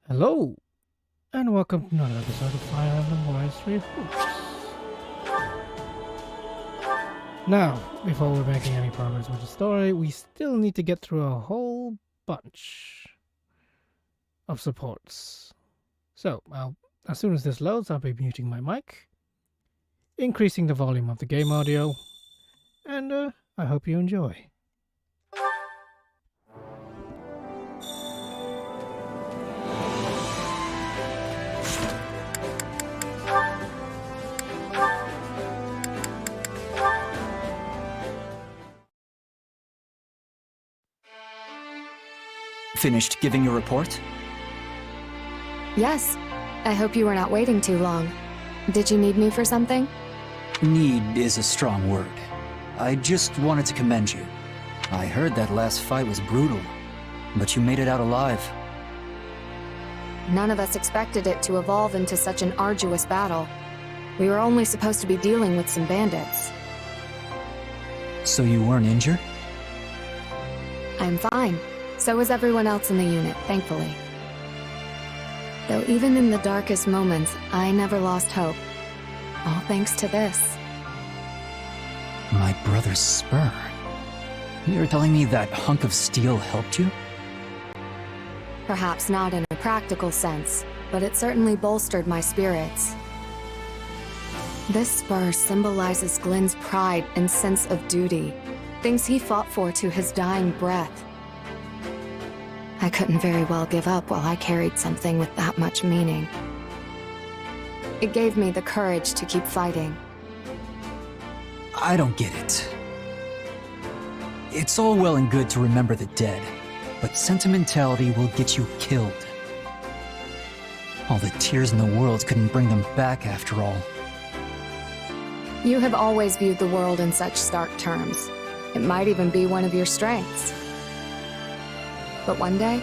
Hello, and welcome to another episode of Fire Emblem Warriors 3 Hoops. Now, before we're making any progress with the story, we still need to get through a whole bunch of supports. So, as soon as this loads, I'll be muting my mic, increasing the volume of the game audio, and I hope you enjoy. Finished giving your report? Yes. I hope you were not waiting too long. Did you need me for something? Need is a strong word. I just wanted to commend you. I heard that last fight was brutal, but you made it out alive. None of us expected it to evolve into such an arduous battle. We were only supposed to be dealing with some bandits. So you weren't injured? I'm fine. So is everyone else in the unit, thankfully. Though even in the darkest moments, I never lost hope. All thanks to this. My brother's spur. You're telling me that hunk of steel helped you? Perhaps not in a practical sense, but it certainly bolstered my spirits. This spur symbolizes Glenn's pride and sense of duty, things he fought for to his dying breath. I couldn't very well give up while I carried something with that much meaning. It gave me the courage to keep fighting. I don't get it. It's all well and good to remember the dead, but sentimentality will get you killed. All the tears in the world couldn't bring them back after all. You have always viewed the world in such stark terms. It might even be one of your strengths. But one day,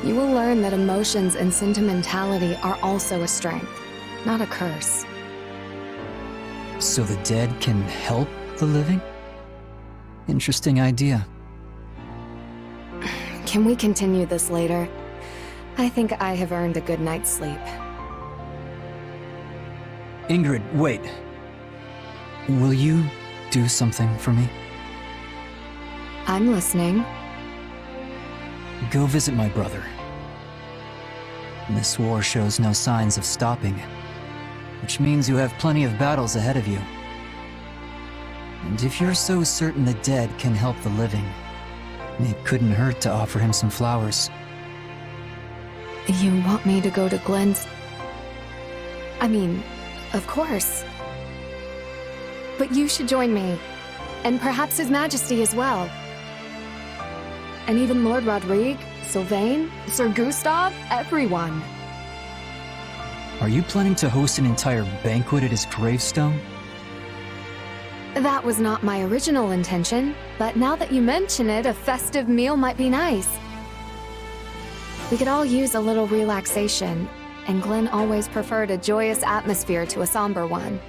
you will learn that emotions and sentimentality are also a strength, not a curse. So the dead can help the living? Interesting idea. Can we continue this later? I think I have earned a good night's sleep. Ingrid, wait. Will you do something for me? I'm listening. Go visit my brother. This war shows no signs of stopping, which means you have plenty of battles ahead of you. And if you're so certain the dead can help the living, it couldn't hurt to offer him some flowers. You want me to go to Glenn's? I mean, of course. But you should join me, and perhaps His Majesty as well. And even Lord Rodrigue, Sylvain, Sir Gustav, everyone. Are you planning to host an entire banquet at his gravestone? That was not my original intention, but now that you mention it, a festive meal might be nice. We could all use a little relaxation, and Glenn always preferred a joyous atmosphere to a somber one.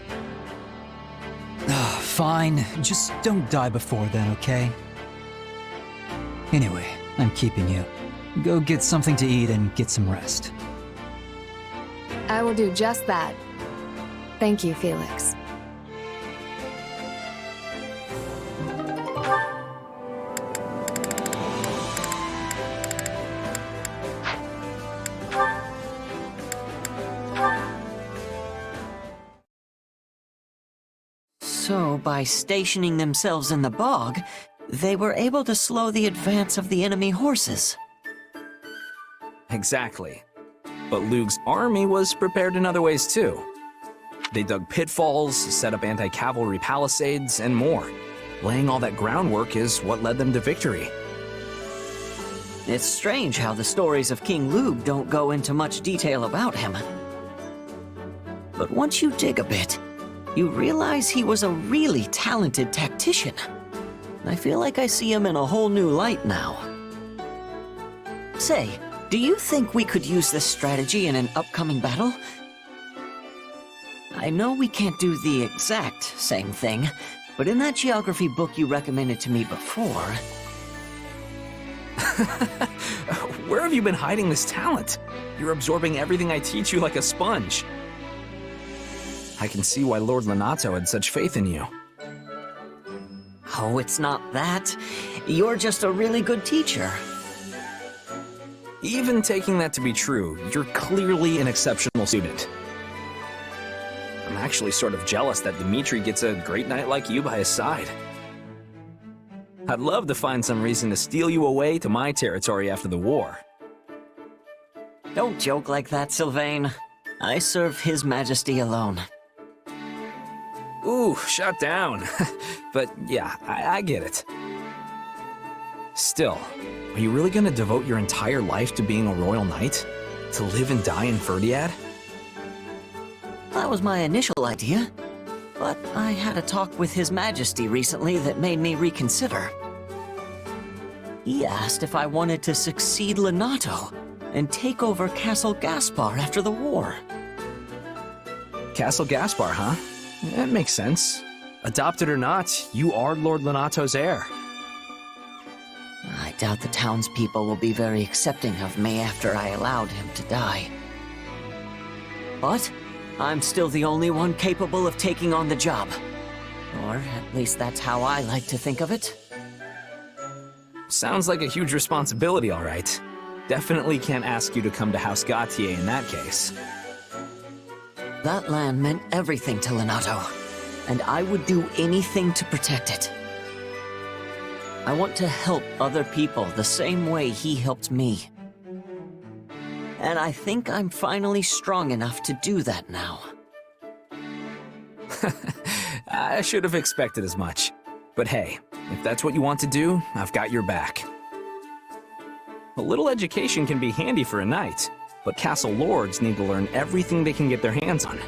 Fine, just don't die before then, okay? Anyway, I'm keeping you. Go get something to eat and get some rest. I will do just that. Thank you, Felix. So, by stationing themselves in the bog, they were able to slow the advance of the enemy horses. Exactly. But Lug's army was prepared in other ways too. They dug pitfalls, set up anti-cavalry palisades, and more. Laying all that groundwork is what led them to victory. It's strange how the stories of King Lug don't go into much detail about him. But once you dig a bit, you realize he was a really talented tactician. I feel like I see him in a whole new light now. Say, do you think we could use this strategy in an upcoming battle? I know we can't do the exact same thing, but in that geography book you recommended to me before... Where have you been hiding this talent? You're absorbing everything I teach you like a sponge. I can see why Lord Lenato had such faith in you. Oh, it's not that. You're just a really good teacher. Even taking that to be true, you're clearly an exceptional student. I'm actually sort of jealous that Dimitri gets a great knight like you by his side. I'd love to find some reason to steal you away to my territory after the war. Don't joke like that, Sylvain. I serve His Majesty alone. Ooh, shut down. But yeah, I get it. Still, are you really gonna devote your entire life to being a royal knight? To live and die in Verdiad? That was my initial idea, but I had a talk with His Majesty recently that made me reconsider. He asked if I wanted to succeed Lenato and take over Castle Gaspar after the war. Castle Gaspar, huh? That makes sense. Adopted or not, you are Lord Lenato's heir. I doubt the townspeople will be very accepting of me after I allowed him to die. But I'm still the only one capable of taking on the job. Or at least that's how I like to think of it. Sounds like a huge responsibility, all right. Definitely can't ask you to come to House Gautier in that case. That land meant everything to Lenato, and I would do anything to protect it. I want to help other people the same way he helped me. And I think I'm finally strong enough to do that now. I should have expected as much. But hey, if that's what you want to do, I've got your back. A little education can be handy for a knight, but castle lords need to learn everything they can get their hands on.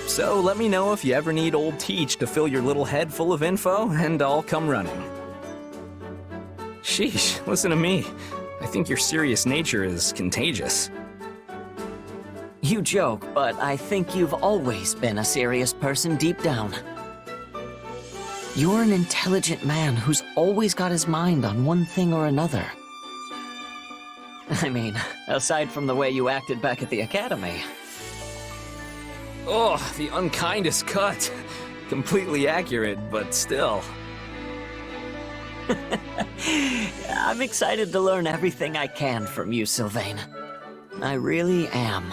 So let me know if you ever need old Teach to fill your little head full of info, and I'll come running. Sheesh, listen to me. I think your serious nature is contagious. You joke, but I think you've always been a serious person deep down. You're an intelligent man who's always got his mind on one thing or another. I mean, aside from the way you acted back at the academy. Oh, the unkindest cut. Completely accurate, but still. I'm excited to learn everything I can from you, Sylvain. I really am.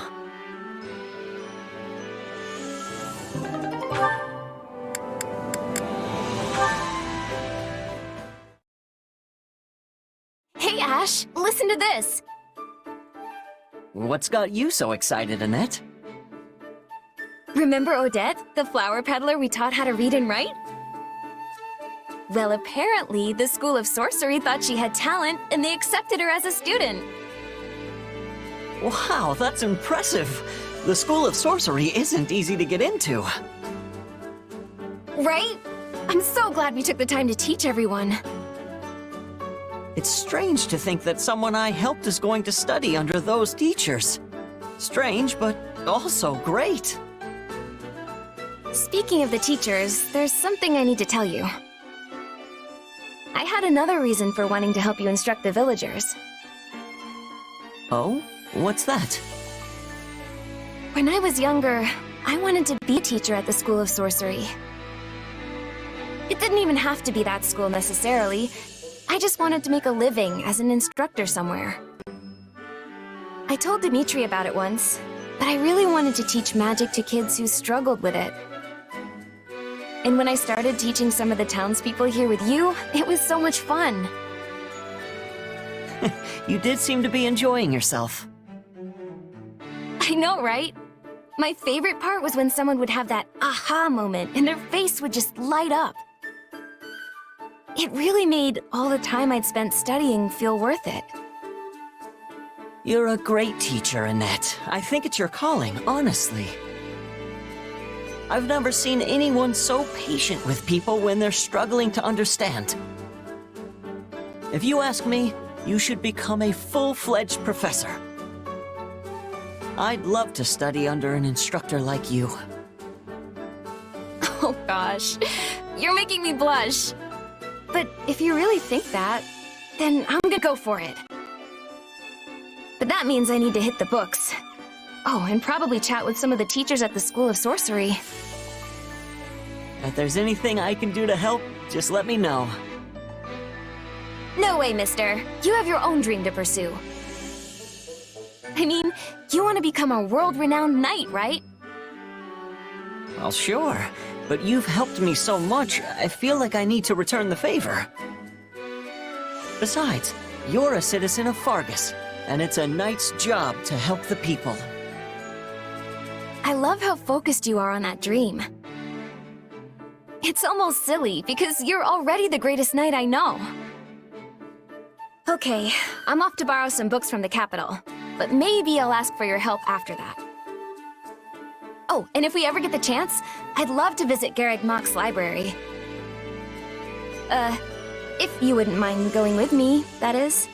Hey, Ash, listen to this. What's got you so excited, Annette? Remember Odette, the flower peddler we taught how to read and write? Well, apparently, the School of Sorcery thought she had talent, and they accepted her as a student. Wow, that's impressive. The School of Sorcery isn't easy to get into. Right? I'm so glad we took the time to teach everyone. It's strange to think that someone I helped is going to study under those teachers. Strange, but also great. Speaking of the teachers, there's something I need to tell you. I had another reason for wanting to help you instruct the villagers. Oh? What's that? When I was younger, I wanted to be a teacher at the School of Sorcery. It didn't even have to be that school necessarily. I just wanted to make a living as an instructor somewhere. I told Dimitri about it once, but I really wanted to teach magic to kids who struggled with it. And when I started teaching some of the townspeople here with you, it was so much fun. You did seem to be enjoying yourself. I know, right? My favorite part was when someone would have that aha moment and their face would just light up. It really made all the time I'd spent studying feel worth it. You're a great teacher, Annette. I think it's your calling, honestly. I've never seen anyone so patient with people when they're struggling to understand. If you ask me, you should become a full-fledged professor. I'd love to study under an instructor like you. Oh gosh, you're making me blush. But if you really think that, then I'm gonna go for it. But that means I need to hit the books. Oh, and probably chat with some of the teachers at the School of Sorcery. If there's anything I can do to help, just let me know. No way, mister. You have your own dream to pursue. I mean, you want to become a world-renowned knight, right? Well, sure. But you've helped me so much, I feel like I need to return the favor. Besides, you're a citizen of Fargus, and it's a knight's job to help the people. I love how focused you are on that dream. It's almost silly, because you're already the greatest knight I know. Okay, I'm off to borrow some books from the capital, but maybe I'll ask for your help after that. Oh, and if we ever get the chance, I'd love to visit Garreg Mach's library. If you wouldn't mind going with me, that is.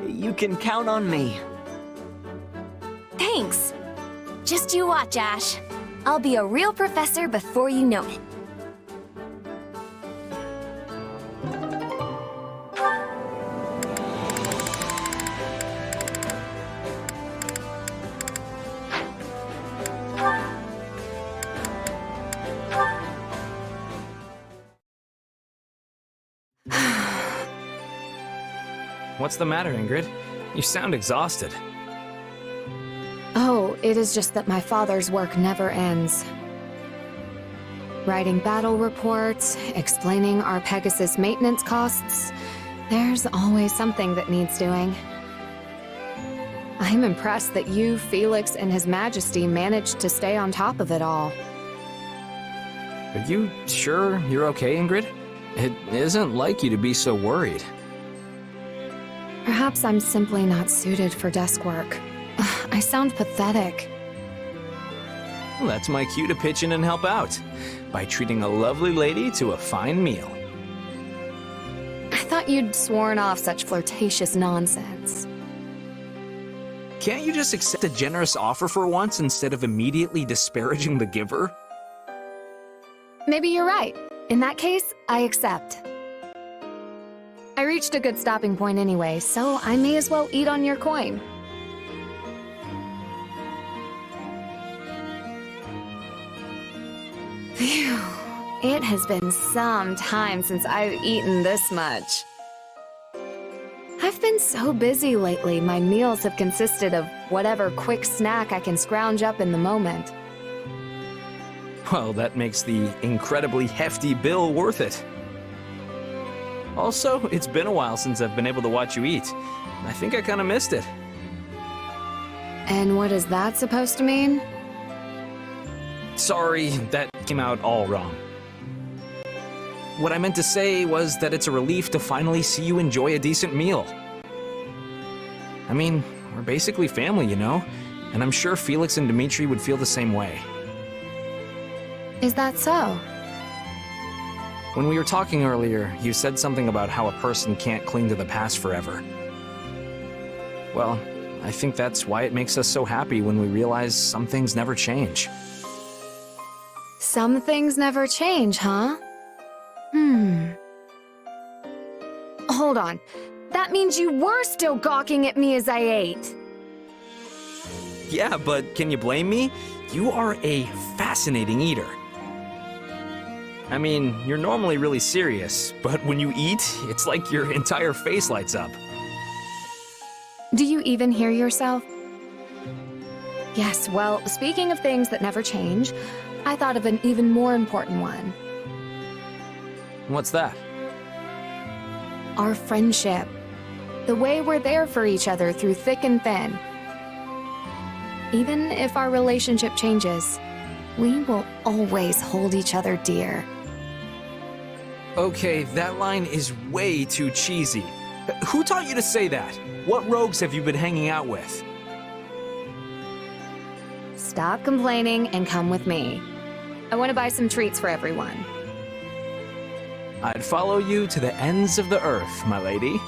You can count on me. Thanks. Just you watch, Ash. I'll be a real professor before you know it. What's the matter, Ingrid? You sound exhausted. Oh, it is just that my father's work never ends. Writing battle reports, explaining our Pegasus maintenance costs. There's always something that needs doing. I'm impressed that you, Felix, and His Majesty managed to stay on top of it all. Are you sure you're okay, Ingrid? It isn't like you to be so worried. Perhaps I'm simply not suited for desk work. Ugh, I sound pathetic. Well, that's my cue to pitch in and help out by treating a lovely lady to a fine meal. I thought you'd sworn off such flirtatious nonsense. Can't you just accept a generous offer for once instead of immediately disparaging the giver? Maybe you're right. In that case, I accept. I reached a good stopping point anyway, so I may as well eat on your coin. Phew. It has been some time since I've eaten this much. I've been so busy lately, my meals have consisted of whatever quick snack I can scrounge up in the moment. Well, that makes the incredibly hefty bill worth it. Also, it's been a while since I've been able to watch you eat. I think I kind of missed it. And what is that supposed to mean? Sorry, that came out all wrong. What I meant to say was that it's a relief to finally see you enjoy a decent meal. I mean, we're basically family, you know? And I'm sure Felix and Dimitri would feel the same way. Is that so? When we were talking earlier, you said something about how a person can't cling to the past forever. Well, I think that's why it makes us so happy when we realize some things never change. Some things never change, huh? Hold on. That means you were still gawking at me as I ate. Yeah, but can you blame me? You are a fascinating eater. I mean, you're normally really serious, but when you eat, it's like your entire face lights up. Do you even hear yourself? Yes, well, speaking of things that never change, I thought of an even more important one. What's that? Our friendship. The way we're there for each other through thick and thin. Even if our relationship changes, we will always hold each other dear. Okay, that line is way too cheesy. Who taught you to say that? What rogues have you been hanging out with? Stop complaining and come with me. I want to buy some treats for everyone. I'd follow you to the ends of the earth, my lady.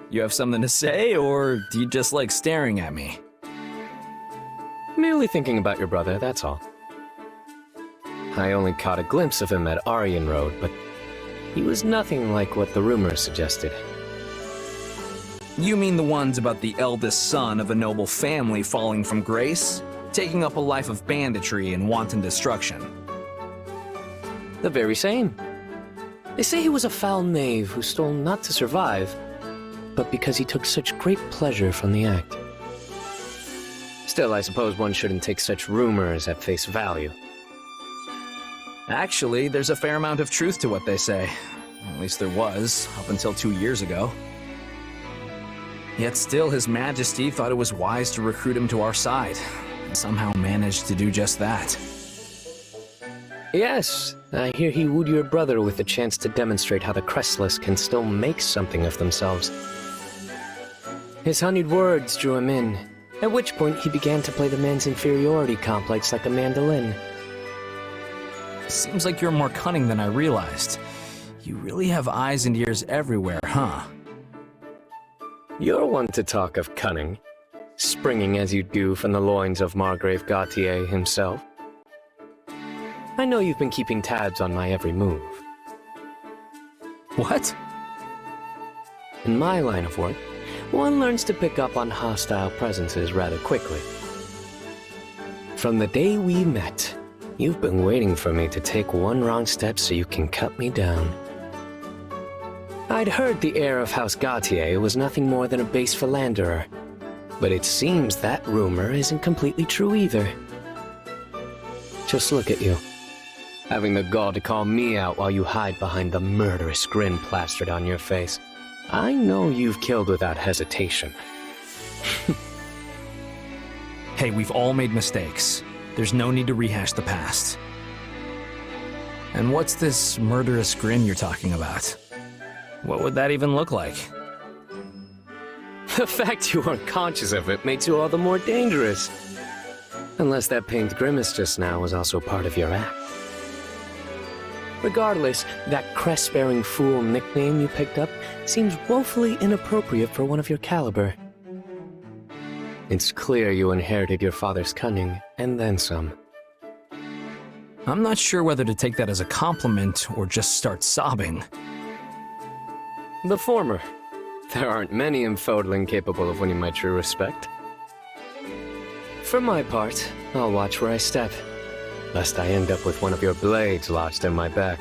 You have something to say, or do you just like staring at me? Merely thinking about your brother, that's all. I only caught a glimpse of him at Aryan Road, but he was nothing like what the rumors suggested. You mean the ones about the eldest son of a noble family falling from grace? Taking up a life of banditry and wanton destruction? The very same. They say he was a foul knave who stole not to survive, but because he took such great pleasure from the act. Still, I suppose one shouldn't take such rumors at face value. Actually, there's a fair amount of truth to what they say. At least there was, up until 2 years ago. Yet still, His Majesty thought it was wise to recruit him to our side, and somehow managed to do just that. Yes, I hear he wooed your brother with the chance to demonstrate how the Crestless can still make something of themselves. His honeyed words drew him in, at which point he began to play the man's inferiority complex like a mandolin. Seems like you're more cunning than I realized. You really have eyes and ears everywhere, huh? You're one to talk of cunning, springing as you do from the loins of Margrave Gautier himself. I know you've been keeping tabs on my every move. What? In my line of work, one learns to pick up on hostile presences rather quickly. From the day we met, you've been waiting for me to take one wrong step so you can cut me down. I'd heard the heir of House Gautier was nothing more than a base philanderer, but it seems that rumor isn't completely true either. Just look at you, having the gall to call me out while you hide behind the murderous grin plastered on your face. I know you've killed without hesitation. Hey, we've all made mistakes. There's no need to rehash the past. And what's this murderous grin you're talking about? What would that even look like? The fact you weren't conscious of it makes you all the more dangerous. Unless that pained grimace just now was also part of your act. Regardless, that crest-bearing fool nickname you picked up seems woefully inappropriate for one of your caliber. It's clear you inherited your father's cunning, and then some. I'm not sure whether to take that as a compliment or just start sobbing. The former. There aren't many in Fodling capable of winning my true respect. For my part, I'll watch where I step, lest I end up with one of your blades lodged in my back.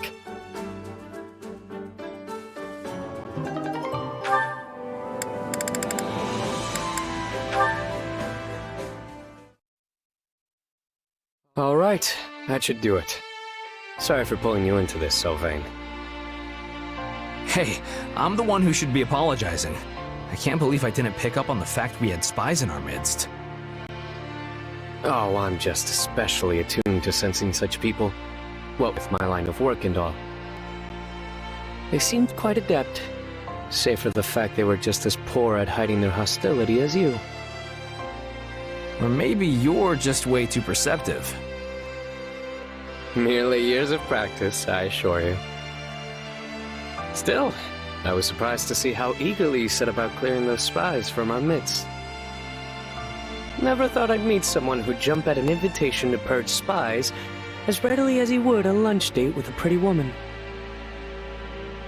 All right, that should do it. Sorry for pulling you into this, Sylvain. Hey, I'm the one who should be apologizing. I can't believe I didn't pick up on the fact we had spies in our midst. Oh, I'm just especially attuned to sensing such people. What with my line of work and all. They seemed quite adept, save for the fact they were just as poor at hiding their hostility as you. Or maybe you're just way too perceptive. Merely years of practice, I assure you. Still, I was surprised to see how eagerly you set about clearing those spies from our midst. Never thought I'd meet someone who'd jump at an invitation to purge spies as readily as he would a lunch date with a pretty woman.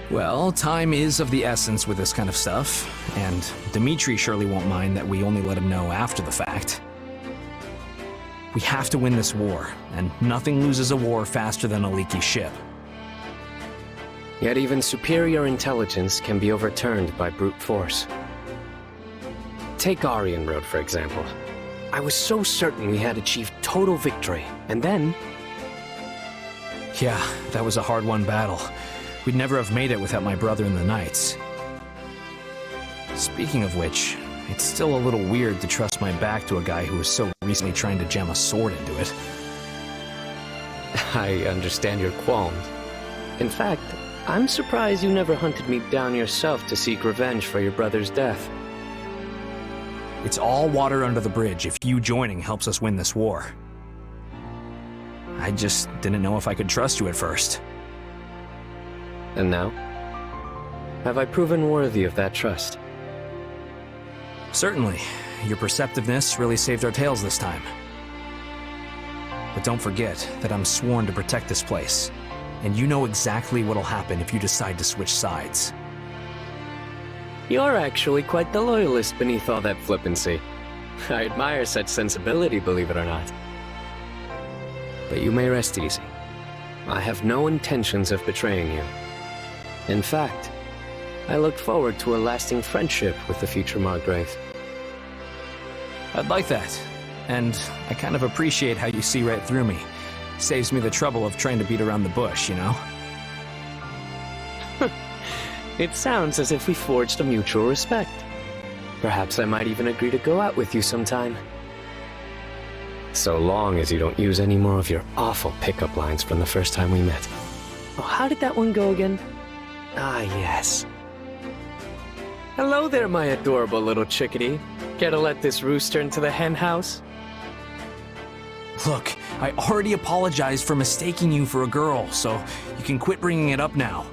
Well, time is of the essence with this kind of stuff, and Dimitri surely won't mind that we only let him know after the fact. We have to win this war, and nothing loses a war faster than a leaky ship. Yet even superior intelligence can be overturned by brute force. Take Aryan Road, for example. I was so certain we had achieved total victory, and then... Yeah, that was a hard-won battle. We'd never have made it without my brother and the Knights. Speaking of which, it's still a little weird to trust my back to a guy who was so recently trying to jam a sword into it. I understand your qualms. In fact, I'm surprised you never hunted me down yourself to seek revenge for your brother's death. It's all water under the bridge if you joining helps us win this war. I just didn't know if I could trust you at first. And now? Have I proven worthy of that trust? Certainly. Your perceptiveness really saved our tails this time. But don't forget that I'm sworn to protect this place. And you know exactly what'll happen if you decide to switch sides. You're actually quite the loyalist beneath all that flippancy. I admire such sensibility, believe it or not. But you may rest easy. I have no intentions of betraying you. In fact, I look forward to a lasting friendship with the future Margrave. I'd like that. And I kind of appreciate how you see right through me. Saves me the trouble of trying to beat around the bush, you know? It sounds as if we forged a mutual respect. Perhaps I might even agree to go out with you sometime. So long as you don't use any more of your awful pickup lines from the first time we met. Oh, how did that one go again? Ah, yes. Hello there, my adorable little chickadee. Care to let this rooster into the hen house? Look, I already apologized for mistaking you for a girl, so you can quit bringing it up now.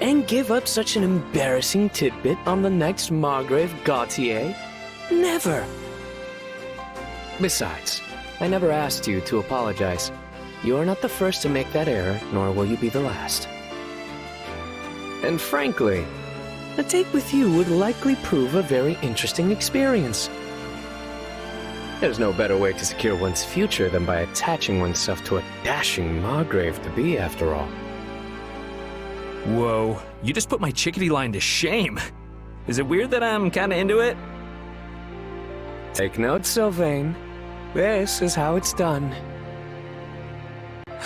And give up such an embarrassing tidbit on the next Margrave Gautier? Never! Besides, I never asked you to apologize. You're not the first to make that error, nor will you be the last. And frankly, a date with you would likely prove a very interesting experience. There's no better way to secure one's future than by attaching oneself to a dashing Margrave to be, after all. Whoa, you just put my chickadee line to shame. Is it weird that I'm kinda into it? Take note, Sylvain. This is how it's done.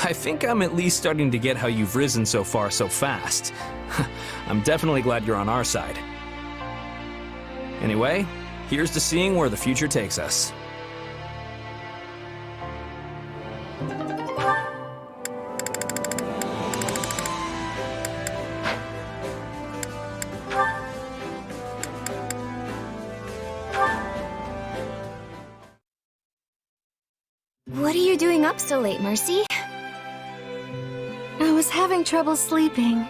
I think I'm at least starting to get how you've risen so far so fast. I'm definitely glad you're on our side. Anyway, here's to seeing where the future takes us. What are you doing up so late, Mercy? I was having trouble sleeping.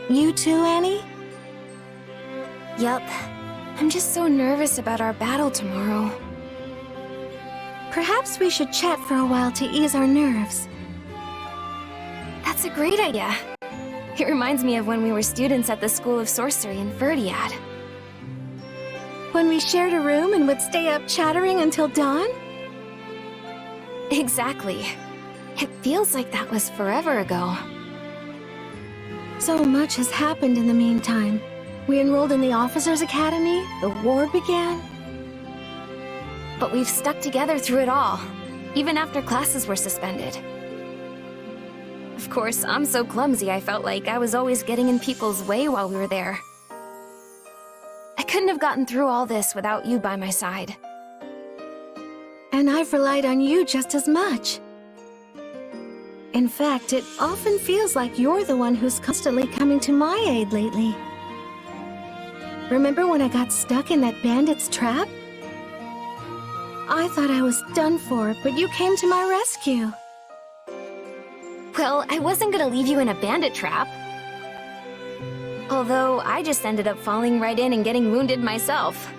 You too, Annie? Yup. I'm just so nervous about our battle tomorrow. Perhaps we should chat for a while to ease our nerves. That's a great idea. It reminds me of when we were students at the School of Sorcery in Verdiad. When we shared a room and would stay up chattering until dawn? Exactly. It feels like that was forever ago. So much has happened in the meantime. We enrolled in the Officers' Academy, the war began. But we've stuck together through it all, even after classes were suspended. Of course, I'm so clumsy I felt like I was always getting in people's way while we were there. I couldn't have gotten through all this without you by my side. And I've relied on you just as much. In fact, it often feels like you're the one who's constantly coming to my aid lately. Remember when I got stuck in that bandit's trap? I thought I was done for, but you came to my rescue. Well, I wasn't gonna leave you in a bandit trap. Although, I just ended up falling right in and getting wounded myself.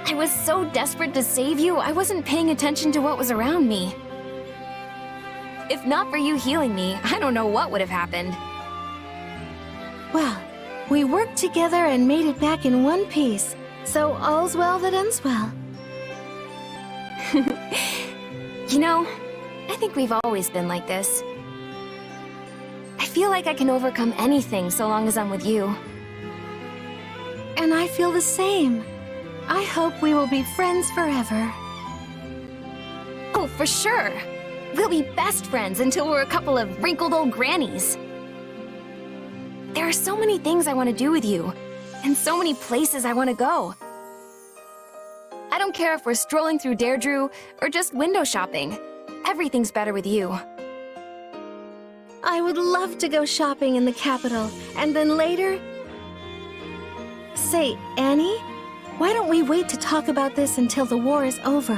I was so desperate to save you, I wasn't paying attention to what was around me. If not for you healing me, I don't know what would have happened. Well, we worked together and made it back in one piece, so all's well that ends well. You know, I think we've always been like this. I feel like I can overcome anything so long as I'm with you. And I feel the same. I hope we will be friends forever. Oh, for sure! We'll be best friends until we're a couple of wrinkled old grannies. There are so many things I want to do with you, and so many places I want to go. I don't care if we're strolling through Deirdre or just window shopping. Everything's better with you. I would love to go shopping in the capital, and then later... Say, Annie, why don't we wait to talk about this until the war is over?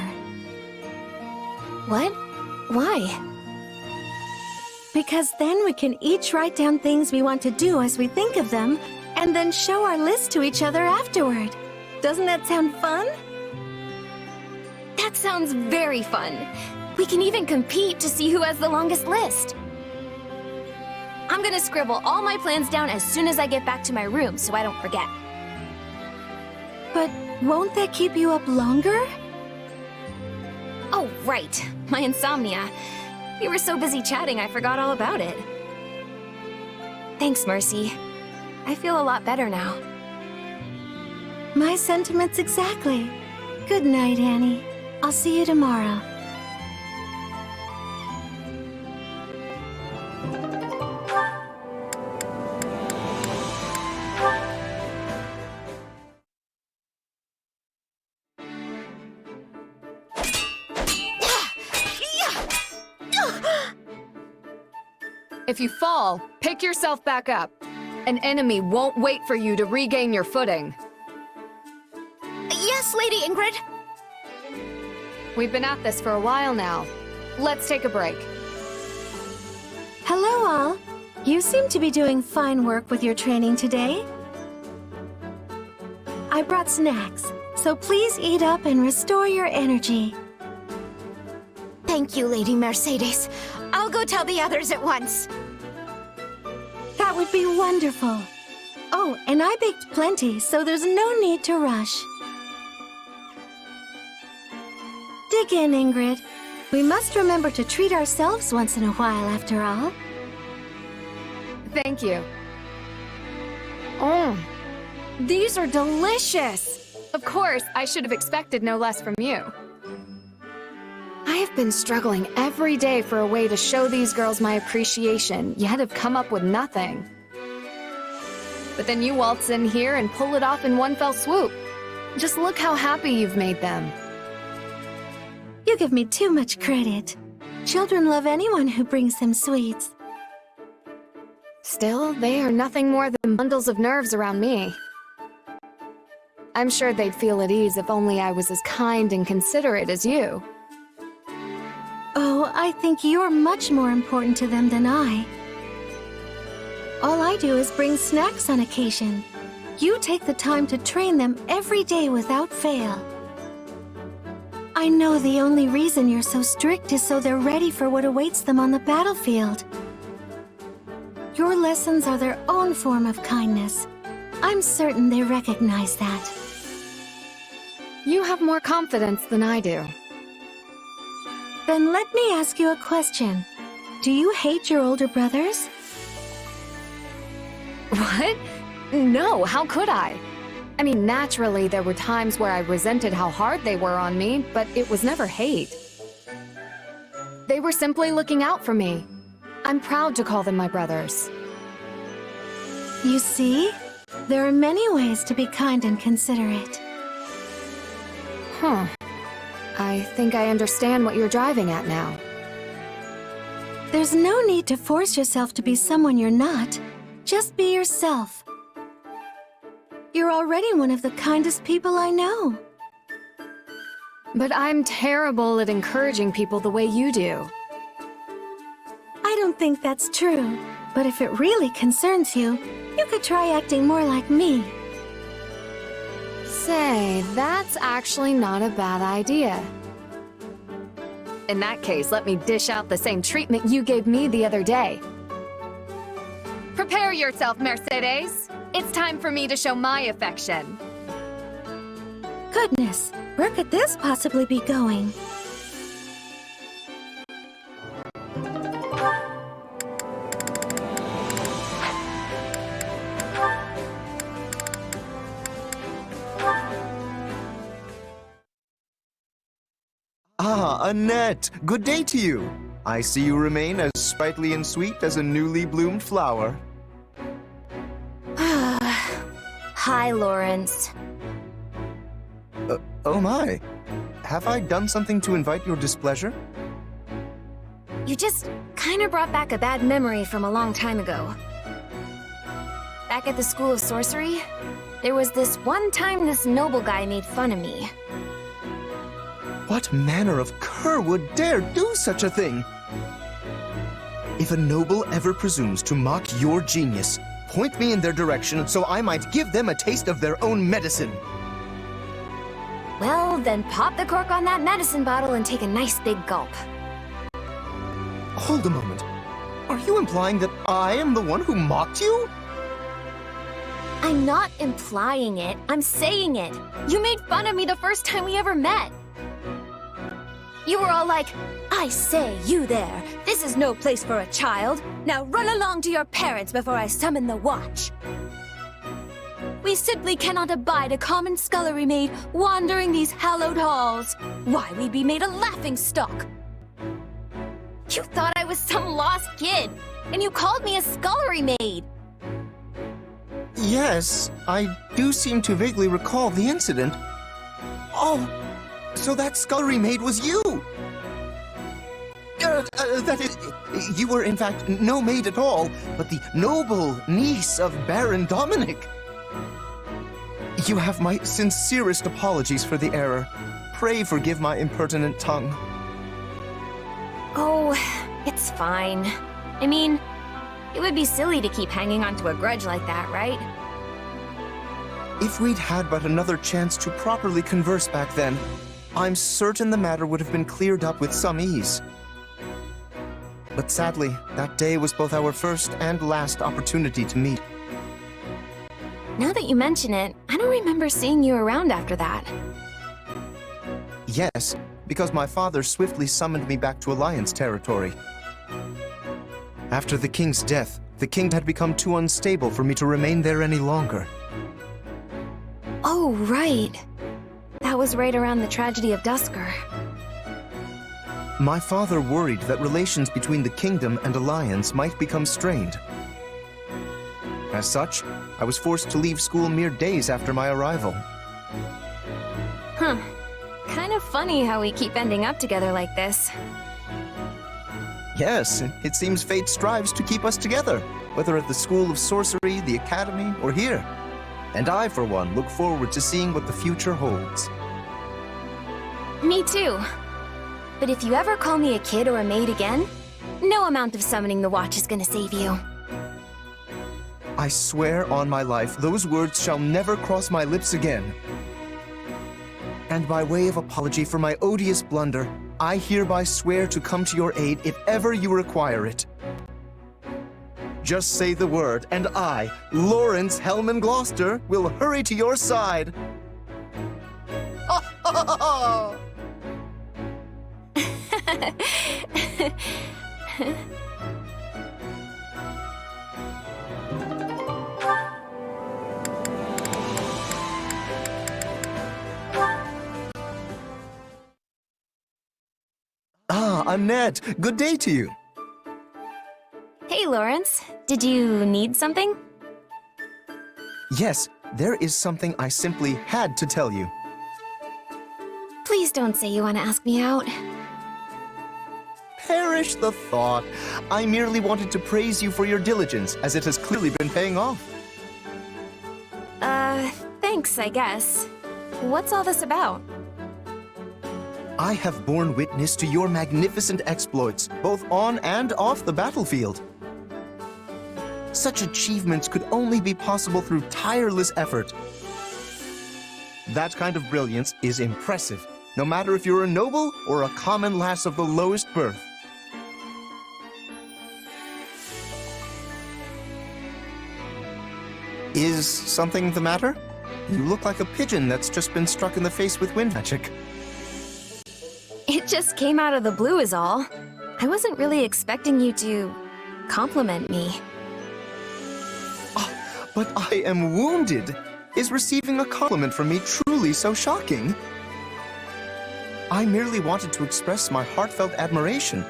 What? Why? Because then we can each write down things we want to do as we think of them, and then show our list to each other afterward. Doesn't that sound fun? That sounds very fun. We can even compete to see who has the longest list. I'm gonna scribble all my plans down as soon as I get back to my room so I don't forget. But won't that keep you up longer? Oh, right. My insomnia. We were so busy chatting I forgot all about it. Thanks, Mercy. I feel a lot better now. My sentiments exactly. Good night, Annie. I'll see you tomorrow. If you fall, pick yourself back up. An enemy won't wait for you to regain your footing. Yes, Lady Ingrid. We've been at this for a while now. Let's take a break. Hello, all. You seem to be doing fine work with your training today. I brought snacks, so please eat up and restore your energy. Thank you, Lady Mercedes. I'll go tell the others at once. That would be wonderful. Oh, and I baked plenty, so there's no need to rush. Dig in, Ingrid. We must remember to treat ourselves once in a while, after all. Thank you. Oh, these are delicious! Of course, I should have expected no less from you. I have been struggling every day for a way to show these girls my appreciation, yet have come up with nothing. But then you waltz in here and pull it off in one fell swoop. Just look how happy you've made them. You give me too much credit. Children love anyone who brings them sweets. Still, they are nothing more than bundles of nerves around me. I'm sure they'd feel at ease if only I was as kind and considerate as you. Oh, I think you're much more important to them than I. All I do is bring snacks on occasion. You take the time to train them every day without fail. I know the only reason you're so strict is so they're ready for what awaits them on the battlefield. Your lessons are their own form of kindness. I'm certain they recognize that. You have more confidence than I do. Then let me ask you a question. Do you hate your older brothers? What? No, how could I? I mean, naturally, there were times where I resented how hard they were on me, but it was never hate. They were simply looking out for me. I'm proud to call them my brothers. You see? There are many ways to be kind and considerate. Huh. I think I understand what you're driving at now. There's no need to force yourself to be someone you're not. Just be yourself. You're already one of the kindest people I know. But I'm terrible at encouraging people the way you do. I don't think that's true, but if it really concerns you, you could try acting more like me. Say, that's actually not a bad idea. In that case, let me dish out the same treatment you gave me the other day. Prepare yourself, Mercedes. It's time for me to show my affection. Goodness, where could this possibly be going? Ah, Annette! Good day to you! I see you remain as sprightly and sweet as a newly bloomed flower. Hi, Lawrence. Oh my! Have I done something to invite your displeasure? You just kind of brought back a bad memory from a long time ago. Back at the School of Sorcery, there was this one time this noble guy made fun of me. What manner of cur would dare do such a thing? If a noble ever presumes to mock your genius, point me in their direction so I might give them a taste of their own medicine. Well, then pop the cork on that medicine bottle and take a nice big gulp. Hold a moment. Are you implying that I am the one who mocked you? I'm not implying it, I'm saying it. You made fun of me the first time we ever met. You were all like, "I say, you there, this is no place for a child. Now run along to your parents before I summon the watch." We simply cannot abide a common scullery maid wandering these hallowed halls. Why, we'd be made a laughingstock. You thought I was some lost kid, and you called me a scullery maid. Yes, I do seem to vaguely recall the incident. Oh, so that scullery maid was you! That is, you were in fact no maid at all, but the noble niece of Baron Dominic. You have my sincerest apologies for the error. Pray forgive my impertinent tongue. Oh, it's fine. I mean, it would be silly to keep hanging on to a grudge like that, right? If we'd had but another chance to properly converse back then, I'm certain the matter would have been cleared up with some ease. But sadly, that day was both our first and last opportunity to meet. Now that you mention it, I don't remember seeing you around after that. Yes, because my father swiftly summoned me back to Alliance territory. After the king's death, the king had become too unstable for me to remain there any longer. Oh, right. That was right around the tragedy of Dusker. My father worried that relations between the kingdom and Alliance might become strained. As such, I was forced to leave school mere days after my arrival. Huh. Kind of funny how we keep ending up together like this. Yes, it seems fate strives to keep us together, whether at the School of Sorcery, the Academy, or here. And I, for one, look forward to seeing what the future holds. Me too. But if you ever call me a kid or a maid again, no amount of summoning the watch is gonna save you. I swear on my life, those words shall never cross my lips again. And by way of apology for my odious blunder, I hereby swear to come to your aid if ever you require it. Just say the word, and I, Lawrence Hellman Gloucester, will hurry to your side. Ah, Annette, good day to you. Hey, Lawrence. Did you need something? Yes, there is something I simply had to tell you. Please don't say you want to ask me out. Perish the thought. I merely wanted to praise you for your diligence, as it has clearly been paying off. Thanks, I guess. What's all this about? I have borne witness to your magnificent exploits, both on and off the battlefield. Such achievements could only be possible through tireless effort. That kind of brilliance is impressive, no matter if you're a noble or a common lass of the lowest birth. Is something the matter? You look like a pigeon that's just been struck in the face with wind magic. It just came out of the blue is all. I wasn't really expecting you to compliment me. But I am wounded. Is receiving a compliment from me truly so shocking? I merely wanted to express my heartfelt admiration,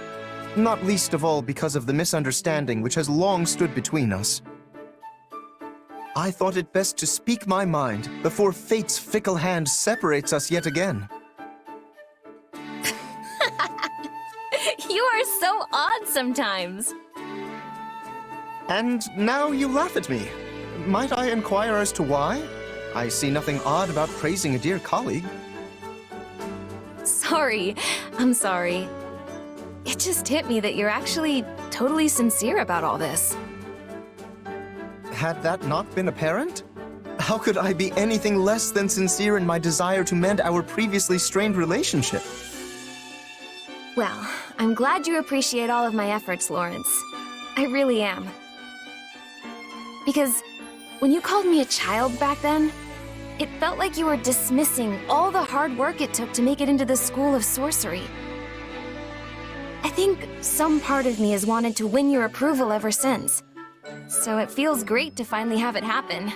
not least of all because of the misunderstanding which has long stood between us. I thought it best to speak my mind before fate's fickle hand separates us yet again. You are so odd sometimes. And now you laugh at me. Might I inquire as to why? I see nothing odd about praising a dear colleague. Sorry. I'm sorry. It just hit me that you're actually totally sincere about all this. had that not been apparent? How could I be anything less than sincere in my desire to mend our previously strained relationship? Well, I'm glad you appreciate all of my efforts, Lawrence. I really am. Because when you called me a child back then, it felt like you were dismissing all the hard work it took to make it into the School of Sorcery. I think some part of me has wanted to win your approval ever since. So it feels great to finally have it happen.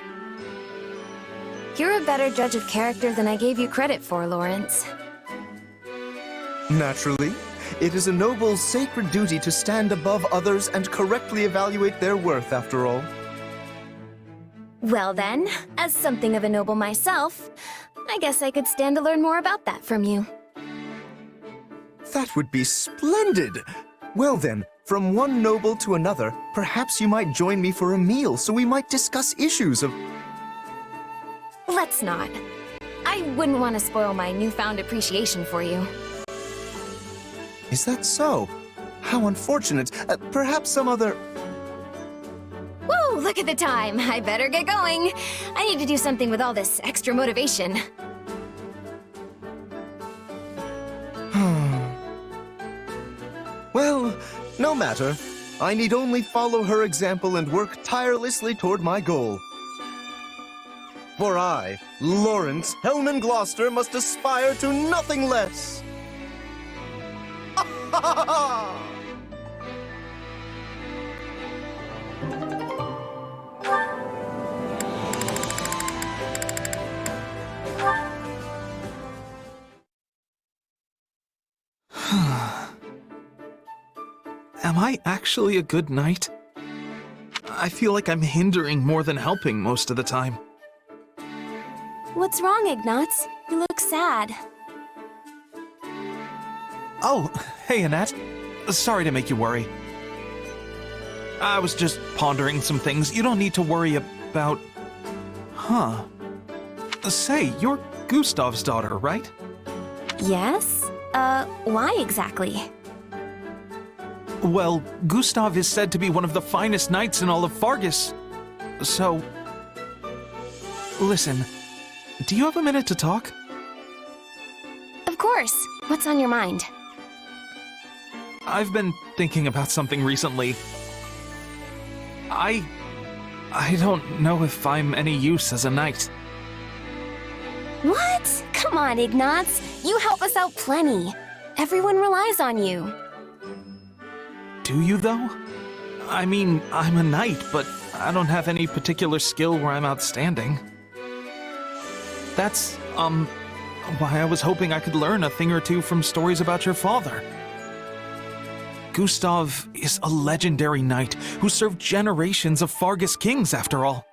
You're a better judge of character than I gave you credit for, Lawrence. Naturally, it is a noble, sacred duty to stand above others and correctly evaluate their worth, after all. Well then, as something of a noble myself, I guess I could stand to learn more about that from you. That would be splendid! Well then, from one noble to another, perhaps you might join me for a meal so we might discuss issues of... Let's not. I wouldn't want to spoil my newfound appreciation for you. Is that so? How unfortunate. Perhaps some other... Whoa, look at the time. I better get going. I need to do something with all this extra motivation. Well, no matter. I need only follow her example and work tirelessly toward my goal. For I, Lawrence Hellman Gloucester, must aspire to nothing less. Am I actually a good knight? I feel like I'm hindering more than helping most of the time. What's wrong, Ignatz? You look sad. Oh, hey Annette. Sorry to make you worry. I was just pondering some things. You don't need to worry about... Huh. Say, you're Gustav's daughter, right? Yes? Why exactly? Well, Gustav is said to be one of the finest knights in all of Fargus. So... Listen, do you have a minute to talk? Of course. What's on your mind? I've been thinking about something recently. I don't know if I'm any use as a knight. What? Come on, Ignatz. You help us out plenty. Everyone relies on you. Do you, though? I mean, I'm a knight, but I don't have any particular skill where I'm outstanding. That's, why I was hoping I could learn a thing or two from stories about your father. Gustav is a legendary knight who served generations of Fargus kings, after all.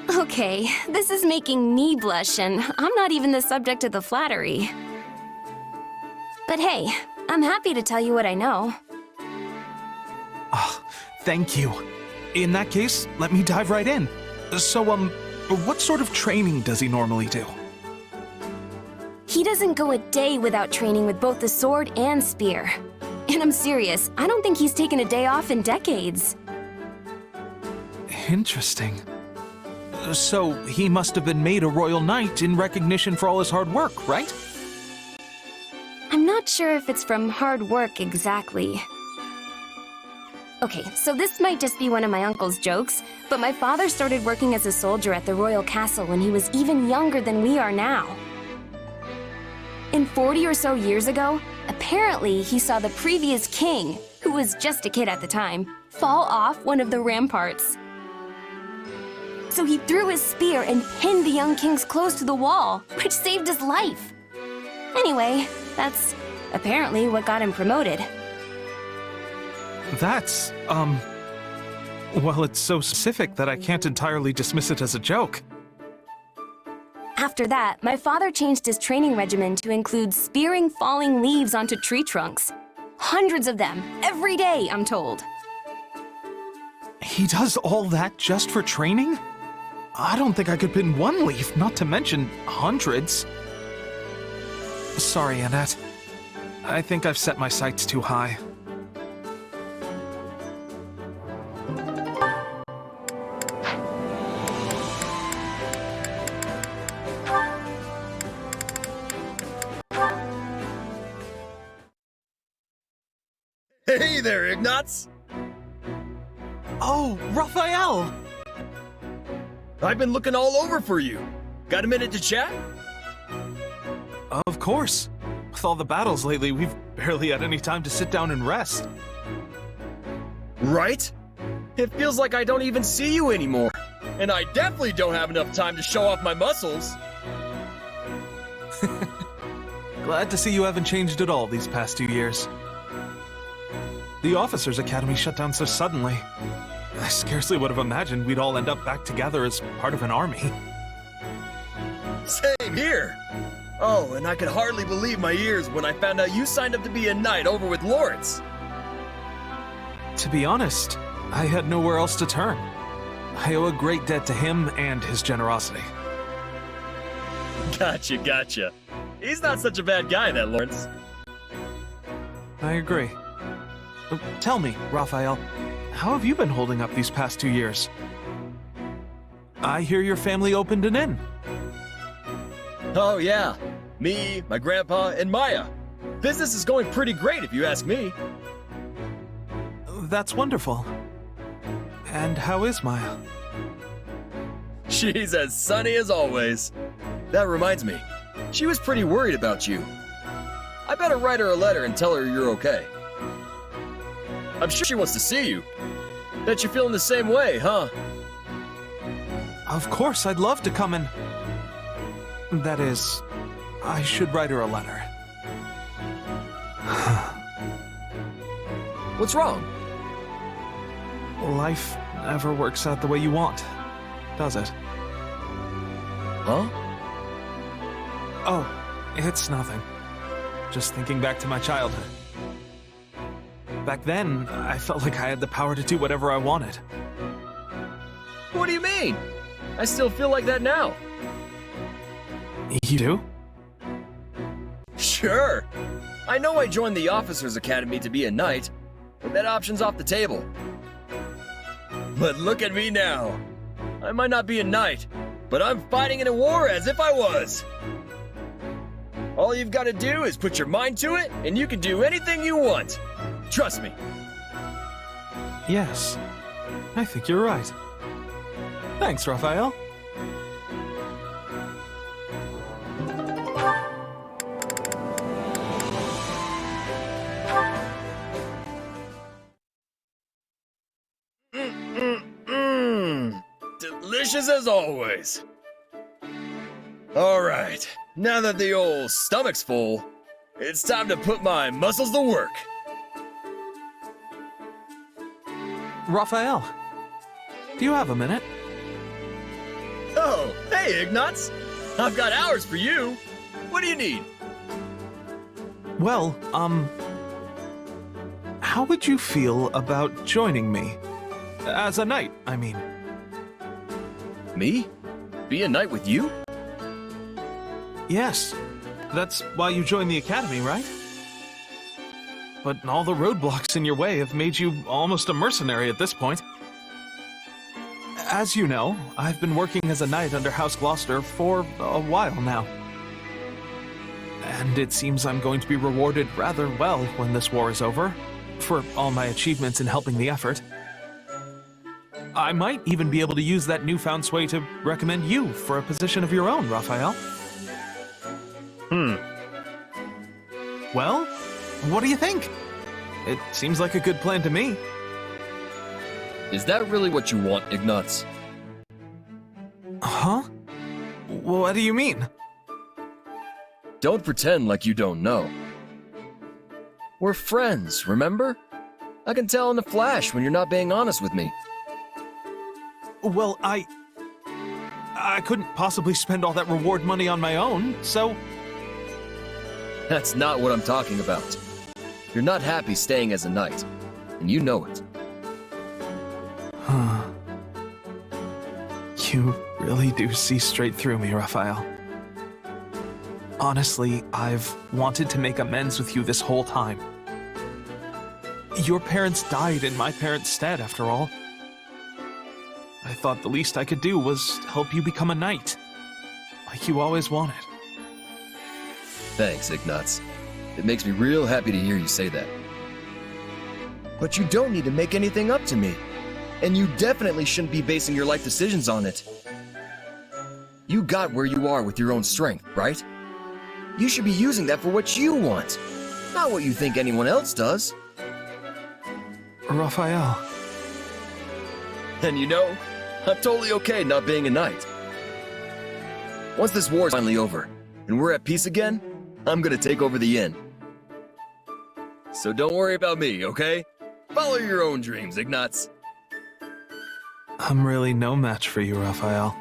Okay, this is making me blush, and I'm not even the subject of the flattery. But hey, I'm happy to tell you what I know. Ah, thank you. In that case, let me dive right in. So, what sort of training does he normally do? He doesn't go a day without training with both the sword and spear. And I'm serious, I don't think he's taken a day off in decades. Interesting. So, he must have been made a royal knight in recognition for all his hard work, right? I'm not sure if it's from hard work exactly. Okay, so this might just be one of my uncle's jokes, but my father started working as a soldier at the royal castle when he was even younger than we are now. And 40 or so years ago, apparently he saw the previous king, who was just a kid at the time, fall off one of the ramparts. So he threw his spear and pinned the young king's clothes to the wall, which saved his life. Anyway, that's apparently what got him promoted. That's, well, it's so specific that I can't entirely dismiss it as a joke. After that, my father changed his training regimen to include spearing falling leaves onto tree trunks. Hundreds of them, every day, I'm told. He does all that just for training? I don't think I could pin one leaf, not to mention hundreds. Sorry, Annette. I think I've set my sights too high. Hey there, Ignatz! Oh, Raphael! I've been looking all over for you. Got a minute to chat? Of course. With all the battles lately, we've barely had any time to sit down and rest. Right? It feels like I don't even see you anymore. And I definitely don't have enough time to show off my muscles. Glad to see you haven't changed at all these past 2 years. The Officers' Academy shut down so suddenly. I scarcely would have imagined we'd all end up back together as part of an army. Same here. Oh, and I could hardly believe my ears when I found out you signed up to be a knight over with Lawrence. To be honest, I had nowhere else to turn. I owe a great debt to him and his generosity. Gotcha. He's not such a bad guy, that Lawrence. I agree. Tell me, Raphael, how have you been holding up these past 2 years? I hear your family opened an inn. Oh yeah, me, my grandpa, and Maya. Business is going pretty great if you ask me. That's wonderful. And how is Maya? She's as sunny as always. That reminds me, she was pretty worried about you. I better write her a letter and tell her you're okay. I'm sure she wants to see you. Bet you're feeling the same way, huh? Of course, I'd love to come and... That is, I should write her a letter. What's wrong? Life never works out the way you want, does it? Huh? Oh, it's nothing. Just thinking back to my childhood. Back then, I felt like I had the power to do whatever I wanted. What do you mean? I still feel like that now. You do? Sure. I know I joined the Officers' Academy to be a knight, but that option's off the table. But look at me now. I might not be a knight, but I'm fighting in a war as if I was. All you've got to do is put your mind to it, and you can do anything you want. Trust me. Yes, I think you're right. Thanks, Raphael. Delicious as always. All right, now that the old stomach's full, it's time to put my muscles to work. Raphael, do you have a minute? Oh, hey, Ignatz. I've got hours for you. What do you need? Well, how would you feel about joining me? As a knight, I mean. Me? Be a knight with you? Yes. That's why you joined the academy, right? But all the roadblocks in your way have made you almost a mercenary at this point. As you know, I've been working as a knight under House Gloucester for a while now. And it seems I'm going to be rewarded rather well when this war is over, for all my achievements in helping the effort. I might even be able to use that newfound sway to recommend you for a position of your own, Raphael. Well, what do you think? It seems like a good plan to me. Is that really what you want, Ignatz? Huh? What do you mean? Don't pretend like you don't know. We're friends, remember? I can tell in a flash when you're not being honest with me. Well, I couldn't possibly spend all that reward money on my own, so... That's not what I'm talking about. You're not happy staying as a knight, and you know it. You really do see straight through me, Raphael. Honestly, I've wanted to make amends with you this whole time. Your parents died in my parents' stead, after all. I thought the least I could do was help you become a knight, like you always wanted. Thanks, Ignatz. It makes me real happy to hear you say that. But you don't need to make anything up to me. And you definitely shouldn't be basing your life decisions on it. You got where you are with your own strength, right? You should be using that for what you want, not what you think anyone else does. Raphael. And you know, I'm totally okay not being a knight. Once this war's finally over, and we're at peace again, I'm gonna take over the inn. So don't worry about me, okay? Follow your own dreams, Ignatz. I'm really no match for you, Raphael.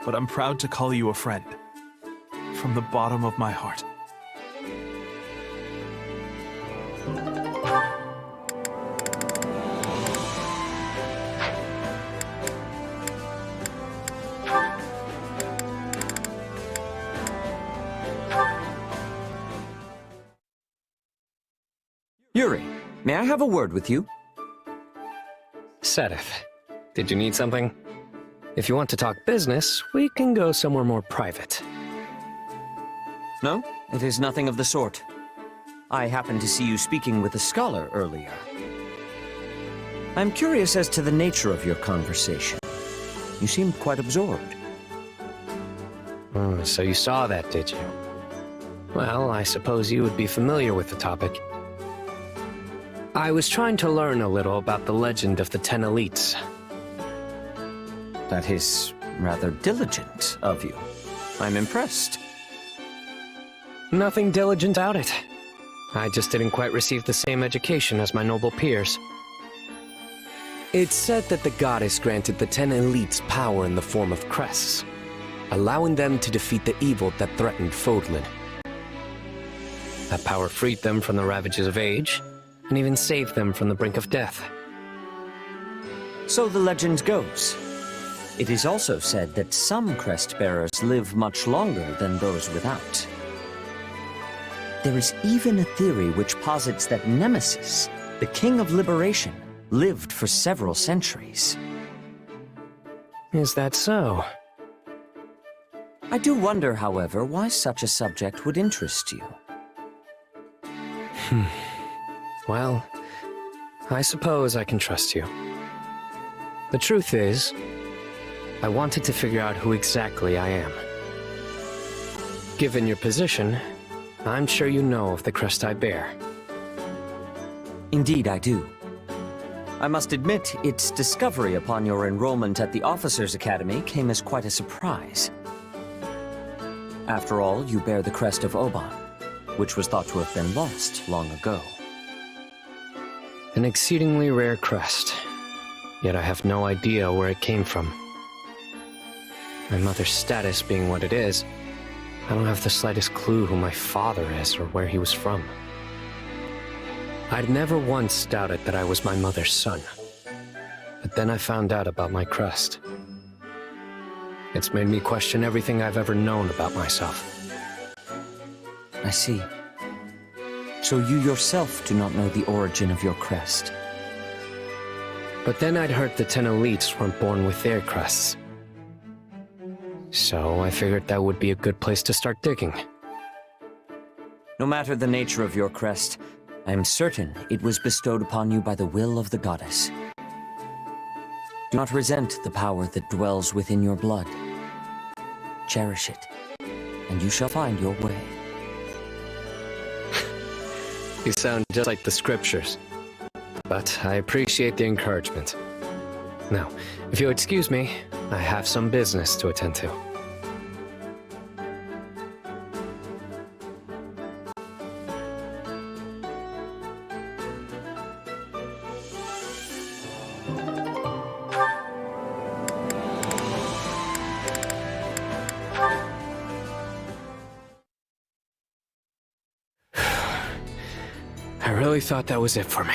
But I'm proud to call you a friend. From the bottom of my heart. Yuri, may I have a word with you? Sedith, did you need something? If you want to talk business, we can go somewhere more private. No, it is nothing of the sort. I happened to see you speaking with a scholar earlier. I'm curious as to the nature of your conversation. You seemed quite absorbed. So you saw that, did you? Well, I suppose you would be familiar with the topic. I was trying to learn a little about the legend of the 10 elites. That is rather diligent of you. I'm impressed. Nothing diligent about it. I just didn't quite receive the same education as my noble peers. It's said that the goddess granted the 10 elites power in the form of crests, allowing them to defeat the evil that threatened Fodlan. That power freed them from the ravages of age, and even saved them from the brink of death. So the legend goes. It is also said that some crest bearers live much longer than those without. There is even a theory which posits that Nemesis, the King of Liberation, lived for several centuries. Is that so? I do wonder, however, why such a subject would interest you. Well, I suppose I can trust you. The truth is, I wanted to figure out who exactly I am. Given your position, I'm sure you know of the crest I bear. Indeed, I do. I must admit, its discovery upon your enrollment at the Officers' Academy came as quite a surprise. After all, you bear the crest of Oban, which was thought to have been lost long ago. An exceedingly rare crest, yet I have no idea where it came from. My mother's status being what it is, I don't have the slightest clue who my father is or where he was from. I'd never once doubted that I was my mother's son, but then I found out about my crest. It's made me question everything I've ever known about myself. I see. So you yourself do not know the origin of your crest. But then I'd heard the 10 elites weren't born with their crests. So I figured that would be a good place to start digging. No matter the nature of your crest, I am certain it was bestowed upon you by the will of the goddess. Do not resent the power that dwells within your blood. Cherish it, and you shall find your way. You sound just like the scriptures. But I appreciate the encouragement. Now, if you'll excuse me, I have some business to attend to. I really thought that was it for me.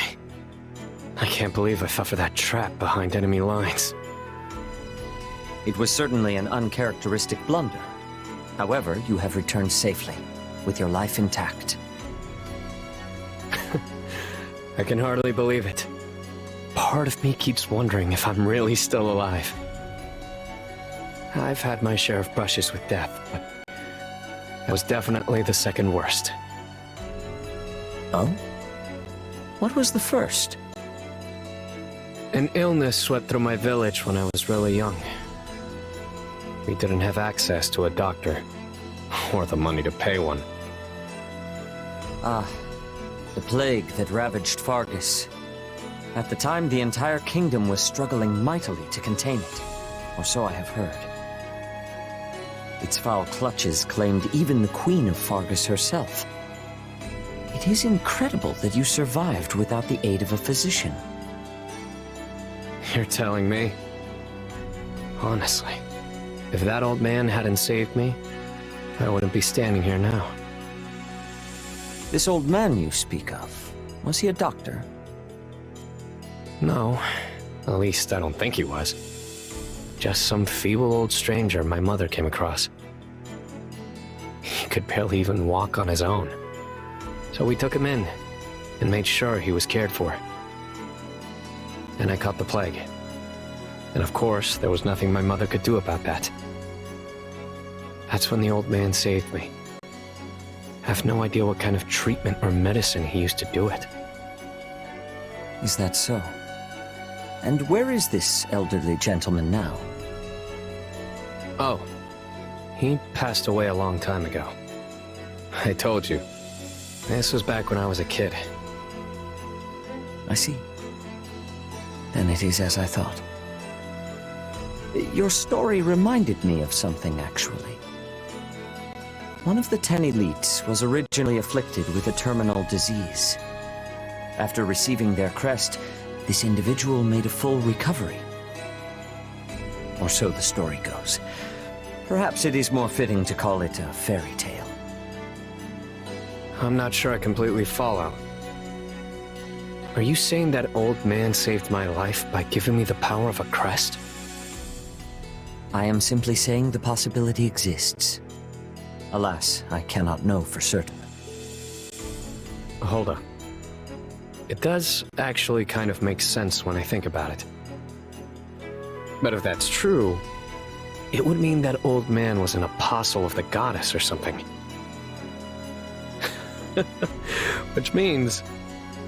I can't believe I fell for that trap behind enemy lines. It was certainly an uncharacteristic blunder. However, you have returned safely, with your life intact. I can hardly believe it. Part of me keeps wondering if I'm really still alive. I've had my share of brushes with death, but that was definitely the second worst. Oh? What was the first? An illness swept through my village when I was really young. We didn't have access to a doctor, or the money to pay one. Ah, the plague that ravaged Fargus. At the time, the entire kingdom was struggling mightily to contain it, or so I have heard. Its foul clutches claimed even the Queen of Fargus herself. It is incredible that you survived without the aid of a physician. You're telling me? Honestly, if that old man hadn't saved me, I wouldn't be standing here now. This old man you speak of, was he a doctor? No, at least I don't think he was. Just some feeble old stranger my mother came across. He could barely even walk on his own. So we took him in and made sure he was cared for. And I caught the plague. And of course, there was nothing my mother could do about that. That's when the old man saved me. I have no idea what kind of treatment or medicine he used to do it. Is that so? And where is this elderly gentleman now? Oh, he passed away a long time ago. I told you. This was back when I was a kid. I see. Then it is as I thought. Your story reminded me of something, actually. One of the 10 elites was originally afflicted with a terminal disease. After receiving their crest, this individual made a full recovery. Or so the story goes. Perhaps it is more fitting to call it a fairy tale. I'm not sure I completely follow. Are you saying that old man saved my life by giving me the power of a crest? I am simply saying the possibility exists. Alas, I cannot know for certain. Hold on. It does actually kind of make sense when I think about it. But if that's true, it would mean that old man was an apostle of the goddess or something. Which means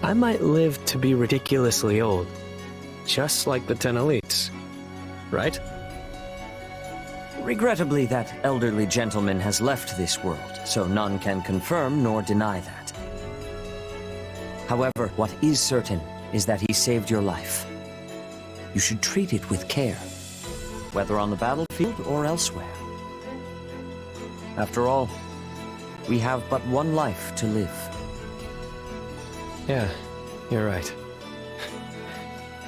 I might live to be ridiculously old, just like the 10 elites, right? Regrettably, that elderly gentleman has left this world, so none can confirm nor deny that. However, what is certain is that he saved your life. You should treat it with care, whether on the battlefield or elsewhere. After all, we have but one life to live. Yeah, you're right.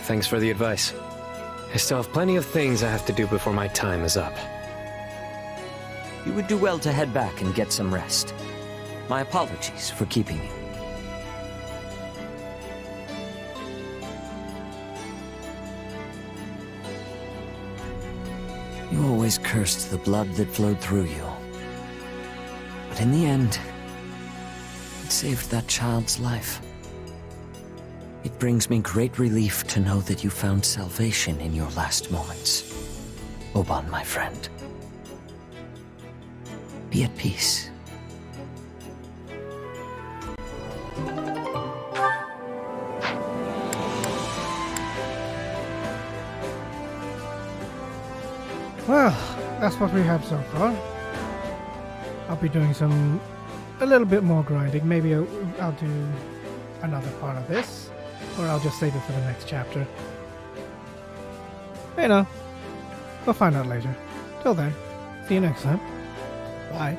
Thanks for the advice. I still have plenty of things I have to do before my time is up. You would do well to head back and get some rest. My apologies for keeping you. You always cursed the blood that flowed through you. But in the end, it saved that child's life. It brings me great relief to know that you found salvation in your last moments. Oban, my friend. Be at peace. Well, that's what we have so far. I'll be doing a little bit more grinding. Maybe I'll do another part of this, or I'll just save it for the next chapter. You know, we'll find out later. Till then, see you next time. Bye.